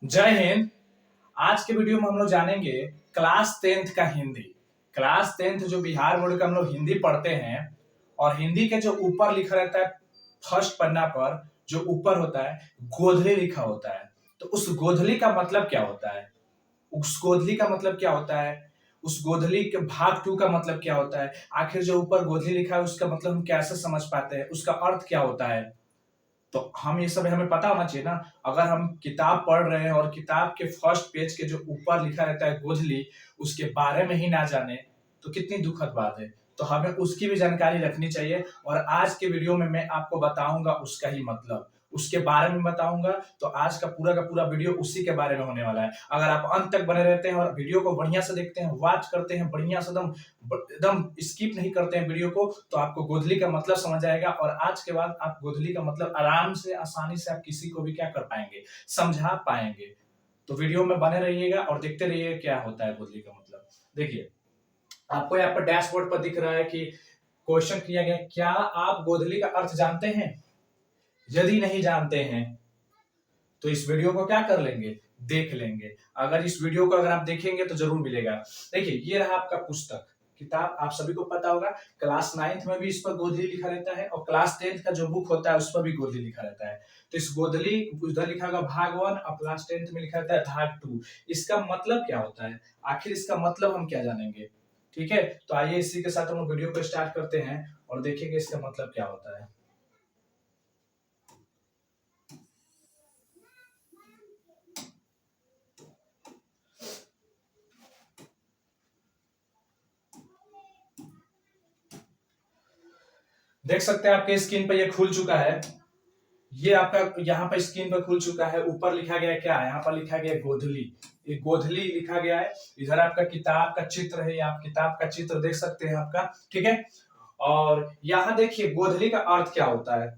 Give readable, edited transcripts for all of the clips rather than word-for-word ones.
जय हिंद। आज के वीडियो में हम लोग जानेंगे क्लास 10th का हिंदी। क्लास 10th जो बिहार बोर्ड का हम लोग हिंदी पढ़ते हैं और हिंदी के जो ऊपर लिखा रहता है फर्स्ट पन्ना पर जो ऊपर होता है गोधली लिखा होता है। तो उस गोधली का मतलब क्या होता है? उस गोधली का मतलब क्या होता है? उस गोधली के भाग टू का मतलब क्या होता है? आखिर जो ऊपर गोधली लिखा है उसका मतलब हम कैसे समझ पाते हैं? उसका अर्थ क्या होता है? तो हम ये सब हमें पता होना चाहिए ना। अगर हम किताब पढ़ रहे हैं और किताब के फर्स्ट पेज के जो ऊपर लिखा रहता है गोधली उसके बारे में ही ना जाने तो कितनी दुखद बात है। तो हमें उसकी भी जानकारी रखनी चाहिए और आज के वीडियो में मैं आपको बताऊंगा उसका ही मतलब, उसके बारे में बताऊंगा। तो आज का पूरा वीडियो उसी के बारे में होने वाला है। अगर आप अंत तक बने रहते हैं और वीडियो को बढ़िया से देखते हैं, वॉच करते हैं बढ़िया से, एकदम एकदम स्किप नहीं करते हैं वीडियो को, तो आपको गोधली का मतलब समझ आएगा और आज के बाद आप गोधली का मतलब आराम से आसानी से आप किसी को भी क्या कर पाएंगे, समझा पाएंगे। तो वीडियो में बने रहिएगा और देखते रहिएगा क्या होता है गोधली का मतलब। देखिए, आपको यहाँ पर डैशबोर्ड पर दिख रहा है कि क्वेश्चन किया गया, क्या आप गोधली का अर्थ जानते हैं? यदि नहीं जानते हैं तो इस वीडियो को क्या कर लेंगे, देख लेंगे। अगर इस वीडियो को अगर आप देखेंगे तो जरूर मिलेगा। देखिए, ये रहा आपका पुस्तक, किताब आप सभी को पता होगा। क्लास 9th में भी इस पर गोधली लिखा रहता है और क्लास 10th का जो बुक होता है उस पर भी गोधली लिखा रहता है। तो इस गोधली उधर लिखा होगा भाग 1 और क्लास 10th में लिखा रहता है भाग 2। इसका मतलब क्या होता है? आखिर इसका मतलब हम क्या जानेंगे? ठीक है, तो आइए इसी के साथ हम वीडियो को स्टार्ट करते हैं और देखेंगे इसका मतलब क्या होता है। देख सकते हैं आपके स्क्रीन पर ये खुल चुका है। ये आपका यहाँ पर स्क्रीन पर खुल चुका है। ऊपर लिखा गया है क्या? यहाँ पर लिखा गया है गोधली। ये गोधली लिखा गया है। इधर आपका किताब का चित्र है, आप किताब का चित्र देख सकते हैं आपका। ठीक है, और यहाँ देखिए गोधली का अर्थ क्या होता है,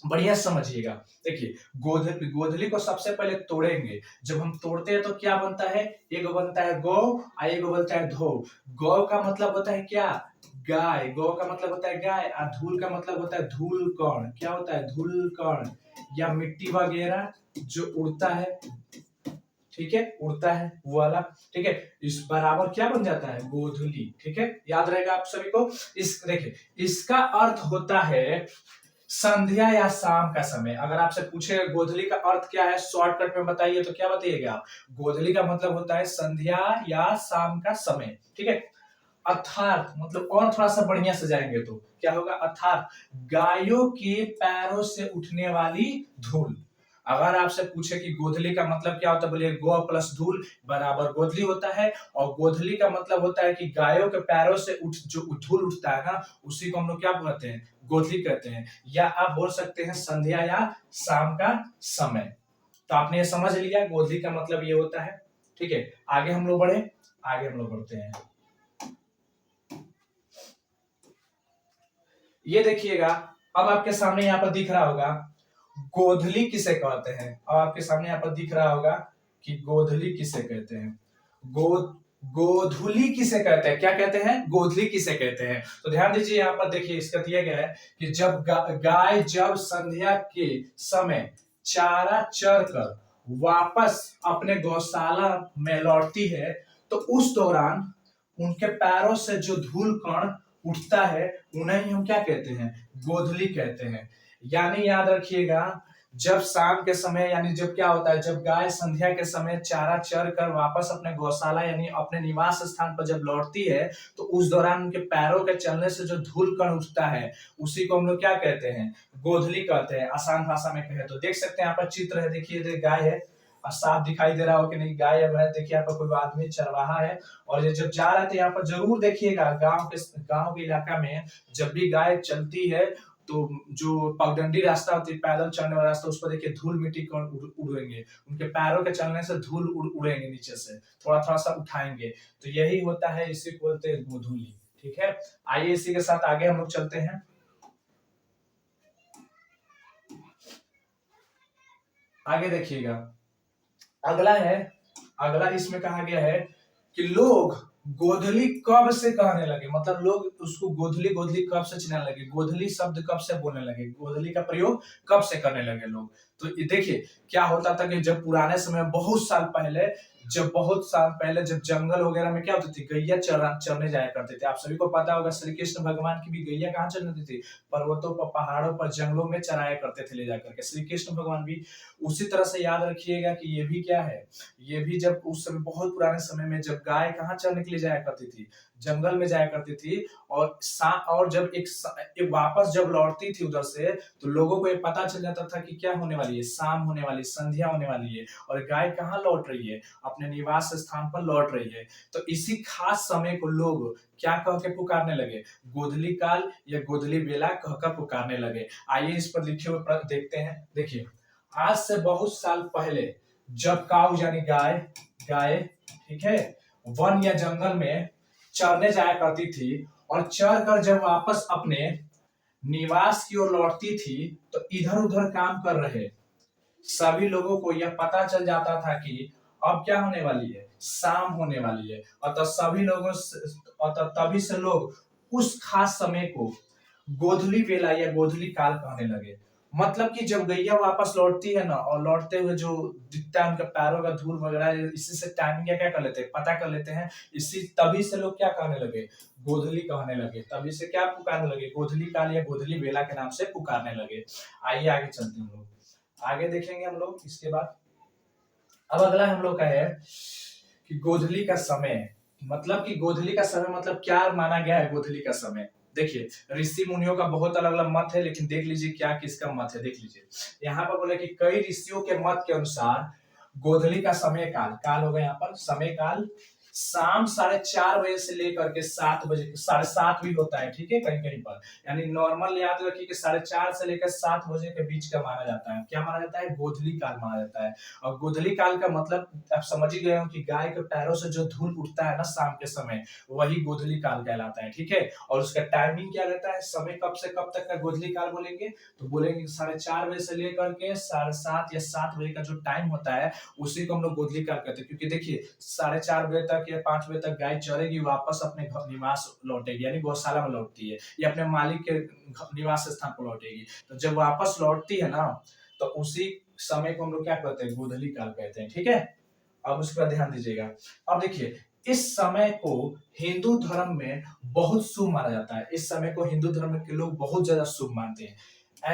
बढ़िया समझिएगा। देखिए, गोधली गोधली को सबसे पहले तोड़ेंगे। जब हम तोड़ते हैं तो क्या बनता है? एक बनता है गौ और एक बनता है धो। गौ का मतलब होता है क्या? गाय। गौ का मतलब होता है गाय और धूल का मतलब होता है धूल कण। क्या होता है? धूल कण या मिट्टी वगैरह जो उड़ता है। ठीक है, उड़ता है वो वाला। ठीक है, इस बराबर क्या बन जाता है? गोधली। ठीक है, याद रहेगा आप सभी को। इस देखिए, इसका अर्थ होता है संध्या या शाम का समय। अगर आपसे पूछे गोधली का अर्थ क्या है, शॉर्टकट में बताइए, तो क्या बताइएगा आप? गोधली का मतलब होता है संध्या या शाम का समय। ठीक है, अर्थात मतलब और थोड़ा सा बढ़िया से जाएंगे तो क्या होगा? अर्थात गायों के पैरों से उठने वाली धूल। अगर आपसे पूछे कि गोधली का मतलब क्या होता है, बोलिए गौ प्लस धूल बराबर गोधली होता है। और गोधली का मतलब होता है कि गायों के पैरों से उठ जो धूल उठता है ना, उसी को हम लोग क्या कहते हैं? गोधली कहते हैं। या आप बोल सकते हैं संध्या या शाम का समय। तो आपने ये समझ लिया गोधली का मतलब ये होता है। ठीक है, आगे हम लोग बढ़े, आगे हम लोग बढ़ते हैं। ये देखिएगा, अब आपके सामने यहाँ पर दिख रहा होगा गोधली किसे कहते हैं। अब आपके सामने यहाँ पर दिख रहा होगा कि गोधली किसे कहते हैं। गो गोधुली किसे कहते हैं? क्या कहते हैं? गोधली किसे कहते हैं? तो ध्यान दीजिए, यहाँ पर देखिए इसका दिया गया है कि जब गाय जब संध्या के समय चारा चर कर वापस अपने गौशाला में लौटती है तो उस दौरान उनके पैरों से जो धूल कण उठता है उन्हें हम क्या कहते हैं? गोधली कहते हैं। यानी याद रखिएगा, जब शाम के समय यानी जब क्या होता है, जब गाय संध्या के समय चारा चर कर वापस अपने गौशाला यानी अपने निवास स्थान पर जब लौटती है तो उस दौरान उनके पैरों के चलने से जो धूल कण उठता है उसी को हम लोग क्या कहते हैं? गोधली कहते हैं। आसान भाषा में कहे तो देख सकते हैं यहाँ पर चित्र है, देखिए गाय है और साफ दिखाई दे रहा हो कि नहीं गाय है। देखिए यहाँ पर कोई आदमी चरवाहा है और ये जब जा रहे थे यहाँ पर जरूर देखिएगा गांव के इलाका में जब भी गाय चलती है तो जो पगडंडी रास्ता होती है, पैदल चलने वाला रास्ता, उस पर देखिए धूल मिट्टी कण उड़ेंगे। उनके पैरों के चलने से धूल उड़ेंगे, नीचे से थोड़ा थोड़ा सा उठाएंगे। तो यही होता है, इसी को बोलते हैं गोधूली। ठीक है, आइए इसी के साथ आगे हम लोग चलते हैं। आगे देखिएगा, अगला है, अगला इसमें कहा गया है कि लोग गोधली कब से कहने लगे, मतलब लोग उसको गोधली गोधली कब से चिल्लाने लगे, गोधली शब्द कब से बोलने लगे, गोधली का प्रयोग कब से करने लगे लोग। तो ये देखिए क्या होता था कि जब पुराने समय में बहुत साल पहले, जब बहुत साल पहले जब जंगल वगैरह में क्या होती थी, गैया चरने जाया करते थे। आप सभी को पता होगा श्री कृष्ण भगवान की भी गैया कहाँ चरती थी, पर्वतों पर, पहाड़ों पर, जंगलों में चराया करते थे ले जाकर के। श्री कृष्ण भगवान भी उसी तरह से याद रखिएगा कि ये भी क्या है, ये भी जब उस समय बहुत पुराने समय में जब गाय कहाँ चरने के लिए जाया करती थी, जंगल में जाया करती थी, और जब एक वापस जब लौटती थी उधर से, तो लोगों को ये पता चल जाता था कि क्या होने वाली है, शाम होने वाली, संध्या होने वाली है और गाय कहाँ लौट रही है, अपने निवास स्थान पर लौट रही है। तो इसी खास समय को लोग क्या कह के पुकारने लगे, गोधली काल या गोधली बेला कहकर पुकारने लगे। आइए इस पर लिखे हुए देखते हैं। देखिए आज से बहुत साल पहले जब काऊ यानी गाय गाय ठीक है, वन या जंगल में चरने जाया करती थी और चर कर जब वापस अपने निवास की ओर लौटती थी, तो इधर उधर काम कर रहे सभी लोगों को यह पता चल जाता था कि अब क्या होने वाली है, शाम होने वाली है। अतः तभी से लोग उस खास समय को गोधूली बेला या गोधूली काल कहने लगे। मतलब कि जब गैया वापस लौटती है ना, और लौटते हुए जो दिखता है उनके पैरों का धूल वगैरह, इसी से टाइमिंग क्या कर लेते हैं, पता कर लेते हैं। इसी तभी से लोग क्या कहने लगे, गोधूली कहने लगे। तभी से क्या पुकारने लगे, गोधूली काल या गोधूली बेला के नाम से पुकारने लगे। आइए आगे चलते हैं हम लोग, आगे देखेंगे हम लोग इसके बाद। अब अगला हम लोग का है कि गोधूली का समय, मतलब कि गोधूली का समय मतलब क्या माना गया है गोधूली का समय। देखिए ऋषि मुनियों का बहुत अलग अलग मत है, लेकिन देख लीजिए क्या किसका मत है, देख लीजिए। यहाँ पर बोले कि कई ऋषियों के मत के अनुसार गोधूली का समय काल, काल होगा यहाँ पर समय काल, शाम 4:30 बजे से लेकर के 7 बजे, 7:30 भी होता है, ठीक है, कहीं कहीं पर। यानी नॉर्मल याद रखिए कि 4:30 से लेकर 7 बजे के बीच का माना जाता है। क्या माना जाता है, गोधूली काल माना जाता है। और गोधूली काल का मतलब आप समझ ही गए हो कि गाय के पैरों से जो धूल उठता है ना शाम के समय, वही गोधूली काल कहलाता है, ठीक है। और उसका टाइमिंग क्या रहता है, समय कब से कब तक का गोधूली काल बोलेंगे, तो बोलेंगे 4:30 बजे से लेकर के 7:30 या 7 बजे का जो टाइम होता है, उसी को हम लोग गोधूली काल कहते हैं। क्योंकि देखिए 4:30 बजे तक या 5 बजे तक गाय चरेगी, वापस अपने घर निवास लौटेगी, यानी गौशाला में लौटती है, या अपने मालिक के निवास स्थान पर लौटेगी। तो जब वापस लौटती है ना, तो उसी समय को हम लोग क्या कहते हैं, गोधूली काल कहते हैं, ठीक है। अब उस पर ध्यान दीजिएगा। अब देखिए इस समय को हिंदू धर्म में बहुत शुभ माना जाता है, इस समय को हिंदू धर्म के लोग बहुत ज्यादा शुभ मानते हैं।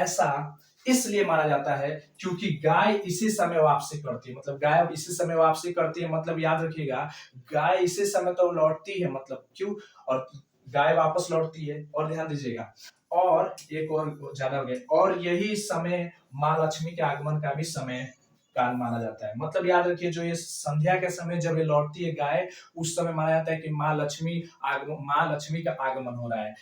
ऐसा इसलिए माना जाता है क्योंकि गाय इसी समय वापसी करती है, मतलब गाय इसी समय वापसी करती है, मतलब याद रखिएगा गाय इसी समय तो लौटती है, मतलब क्यों, और गाय वापस लौटती है। और ध्यान दीजिएगा, और एक और ज्यादा हो गया, और यही समय माँ लक्ष्मी के आगमन का भी समय काल माना जाता है। मतलब याद रखिए जो ये संध्या के समय जब ये लौटती है गाय, उस समय माना जाता है कि माँ लक्ष्मी का आगमन हो रहा है,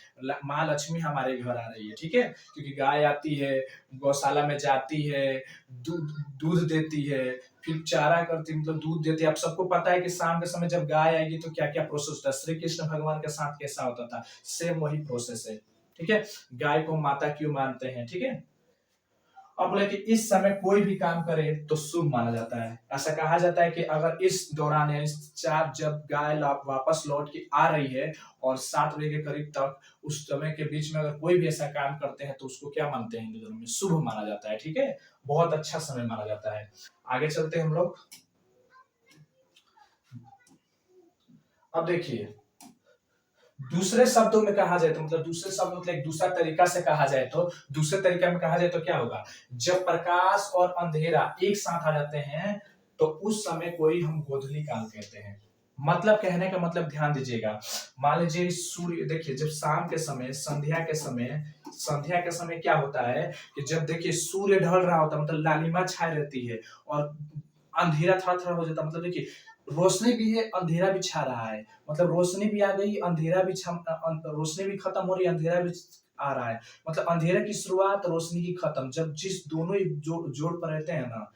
माँ लक्ष्मी हमारे घर आ रही है, ठीक है। क्योंकि गाय आती है, गौशाला में जाती है, दूध दूध देती है, फिर चारा करती, मतलब दूध देती है। आप सबको पता है कि शाम के समय जब गाय आएगी तो क्या क्या प्रोसेस होता है, श्री कृष्ण भगवान के साथ कैसा होता था, सेम वही प्रोसेस है, ठीक है। गाय को माता क्यों मानते हैं, ठीक है। अब बोले कि इस समय कोई भी काम करे तो शुभ माना जाता है। ऐसा कहा जाता है कि अगर इस दौरान यानी जब गाय वापस लौट के आ रही है और 7 बजे के करीब तक, उस समय के बीच में अगर कोई भी ऐसा काम करते हैं तो उसको क्या मानते हैं, हिंदू धर्म में शुभ माना जाता है, ठीक है। बहुत अच्छा समय माना जाता है। आगे चलते हैं हम लोग। अब देखिए दूसरे शब्दों में कहा जाए तो, मतलब दूसरे शब्द मतलब एक दूसरा तरीका से कहा जाए तो, दूसरे तरीका में कहा जाए तो क्या होगा, जब प्रकाश और अंधेरा एक साथ आ जाते हैं तो उस समय कोई हम गोधूली काल कहते हैं। मतलब कहने का मतलब ध्यान दीजिएगा, मान लीजिए सूर्य, देखिए जब शाम के समय, संध्या के समय क्या होता है कि जब देखिए सूर्य ढल रहा होता है, मतलब लालिमा छाई रहती है और अंधेरा थोड़ा थोड़ा हो जाता है, मतलब देखिए रोशनी भी है, अंधेरा भी छा रहा है, मतलब रोशनी भी आ गई, अंधेरा भी रोशनी भी खत्म हो रही है, अंधेरा भी आ रहा है। मतलब अंधेरे की शुरुआत, रोशनी की खत्म, जब जिस दोनों ही जोड़ पर रहते हैं ना,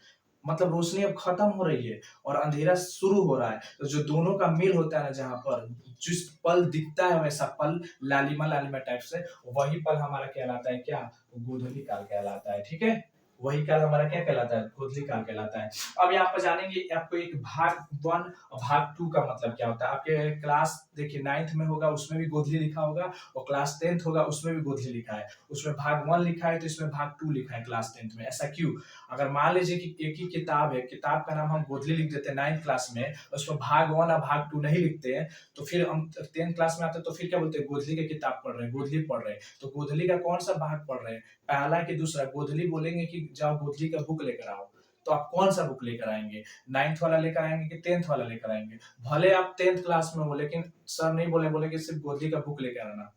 मतलब रोशनी अब खत्म हो रही है और अंधेरा शुरू हो रहा है, तो जो दोनों का मेल होता है ना, जहां पर जिस पल दिखता है वैसा पल, लालिमा लालिमा टाइप से, वही पल हमारा कहलाता है क्या, गोधूली काल कहलाता है, ठीक है। वही काल हमारा क्या कहलाता है, गोधली काल कहलाता है। अब यहाँ पर जानेंगे आपको एक भाग 1 और भाग 2 का मतलब क्या होता है। आपके क्लास देखिए 9th में होगा उसमें भी गोधली लिखा होगा, और क्लास 10th होगा उसमें भी गोधली लिखा है। उसमें भाग 1 लिखा है तो इसमें भाग 2 लिखा है क्लास 10th में। ऐसा क्यों? अगर मान लीजिए कि एक ही किताब है, किताब का नाम हम गोधली लिख देते हैं 9th क्लास में, उसमें भाग 1 और भाग 2 नहीं लिखते हैं, तो फिर हम 10th क्लास में आते हैं तो फिर क्या बोलते हैं, गोधली की किताब पढ़ रहे हैं, गोधली पढ़ रहे हैं। तो गोधली का कौन सा भाग पढ़ रहे हैं, पहला कि दूसरा? गोधली बोलेंगे कि जाओ गोधली का बुक लेकर आओ, तो आप कौन सा बुक लेकर आएंगे, 9th वाला लेकर आएंगे कि 10th वाला लेकर आएंगे? भले आप 10th क्लास में हो, लेकिन सर नहीं बोले, बोले कि सिर्फ गोधली का बुक लेकर आना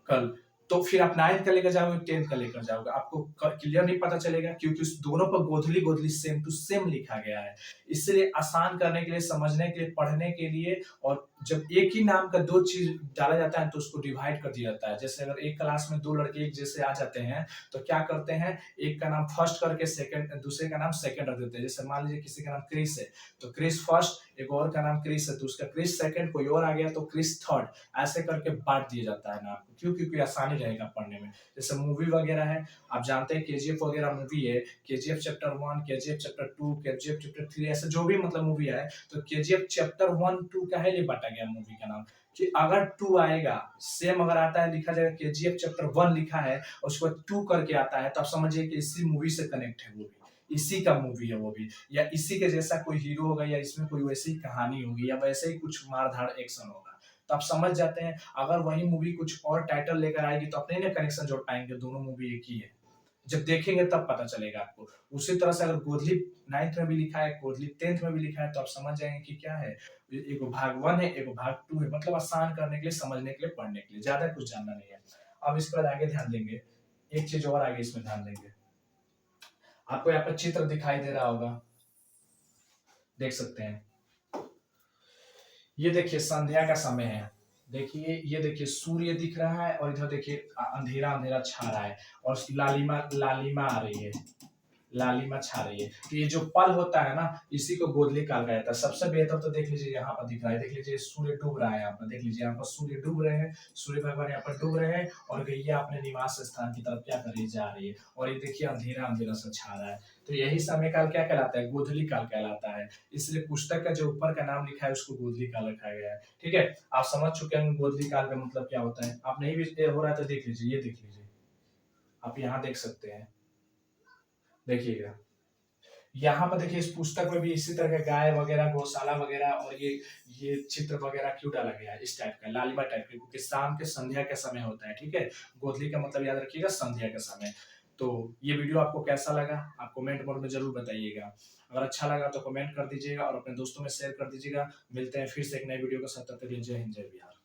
कल। तो फिर आप 9th का लेकर जाओगे, 10th का लेकर जाओगे, आपको क्लियर नहीं पता चलेगा, क्योंकि उस दोनों पर Godhli Godhli same to same लिखा गया है। इसलिए आसान करने के लिए, समझने के लिए, पढ़ने के लिए, और जब एक ही नाम का दो चीज डाला जाता है तो उसको डिवाइड कर दिया जाता है। जैसे अगर एक क्लास में दो लड़के एक जैसे आ जाते हैं तो क्या करते हैं, एक का नाम फर्स्ट करके सेकंड, दूसरे का नाम सेकंड रख देते हैं। जैसे मान लीजिए किसी का नाम क्रिस है तो क्रिस फर्स्ट, एक और का नाम क्रिस है तो उसका क्रिस सेकंड, कोई और आ गया तो क्रिस थर्ड, ऐसे करके बांट दिया जाता है नाम को। क्यों? क्योंकि आसानी रहेगा पढ़ने में। जैसे मूवी वगैरह है, आप जानते हैं केजीएफ वगैरह मूवी है, KGF chapter 1, KGF chapter 2, KGF chapter 3, ऐसे जो भी मतलब मूवी है, तो केजीएफ चैप्टर 1 2 काहे लिए बांटा गया मूवी का नाम, कि अगर 2 आएगा, सेम अगर आता है, लिखा जाएगा केजीएफ चैप्टर 1 लिखा है और उसके बाद 2 करके आता है, तो आप समझिए कि इसी मूवी से कनेक्ट है, वो भी इसी का मूवी है वो भी, या इसी के जैसा कोई हीरो होगा, या इसमें कोई वैसी कहानी होगी, या वैसे ही कुछ मार-धाड़ एक्शन होगा। तो आप समझ जाते हैं, अगर वही मूवी कुछ और टाइटल लेकर आएगी तो आप नहीं ना कनेक्शन जोड़ पाएंगे, दोनों मूवी एक ही है। जब देखेंगे तब पता चलेगा आपको। उसी तरह से अगर गोधली 9th में भी लिखा है, गोधली 10th में भी लिखा है, तो आप समझ जाएंगे कि क्या है, एगो भाग 1 है, एगो भाग 2 है। मतलब आसान करने के लिए, समझने के लिए, पढ़ने के लिए, ज्यादा कुछ जानना नहीं है। अब इसके बाद आगे ध्यान देंगे, एक चीज और आगे इसमें ध्यान देंगे। आपको यहाँ पर चित्र दिखाई दे रहा होगा, देख सकते हैं। ये देखिए संध्या का समय है। देखिए, ये देखिए सूर्य दिख रहा है और इधर देखिए अंधेरा अंधेरा छा रहा है, और लालिमा लालिमा आ रही है, लालिमा छा रही है। तो ये जो पल होता है ना, इसी को गोधली काल कहा जाता है। सबसे बेहतर तो देख लीजिए यहाँ पर दिख रहा है, देख लीजिए सूर्य डूब रहा है यहाँ पर, देख लीजिए यहाँ पर सूर्य डूब रहे हैं, सूर्य भगवान यहाँ पर डूब रहे हैं, और गैया अपने निवास स्थान की तरफ क्या कर रही है, जा रही है, और ये देखिए अंधेरा अंधेरा सा छा रहा है। तो यही समय काल क्या कहलाता है, गोधली काल कहलाता है। इसलिए पुस्तक का जो ऊपर का नाम लिखा है उसको गोधली काल रखा गया है। ठीक है, आप समझ चुके हैं गोधली काल का मतलब क्या होता है। आप नहीं भी हो रहा है तो देख लीजिए, ये देख लीजिए, आप यहाँ देख सकते हैं, देखिएगा। यहाँ पर देखिए इस पुस्तक में भी इसी तरह का गाय वगैरह, गौशाला वगैरह, और ये चित्र वगैरह क्यों डाला गया है, इस टाइप का लालिमा टाइप का, क्योंकि शाम के संध्या का समय होता है। ठीक है, गोधली का मतलब याद रखिएगा, संध्या का समय। तो ये वीडियो आपको कैसा लगा, आप कमेंट बोर्ड में जरूर बताइएगा। अगर अच्छा लगा तो कमेंट कर दीजिएगा और अपने दोस्तों में शेयर कर दीजिएगा। मिलते हैं फिर से एक नई वीडियो के साथ, तब तक के लिए जय हिंद जय बिहार।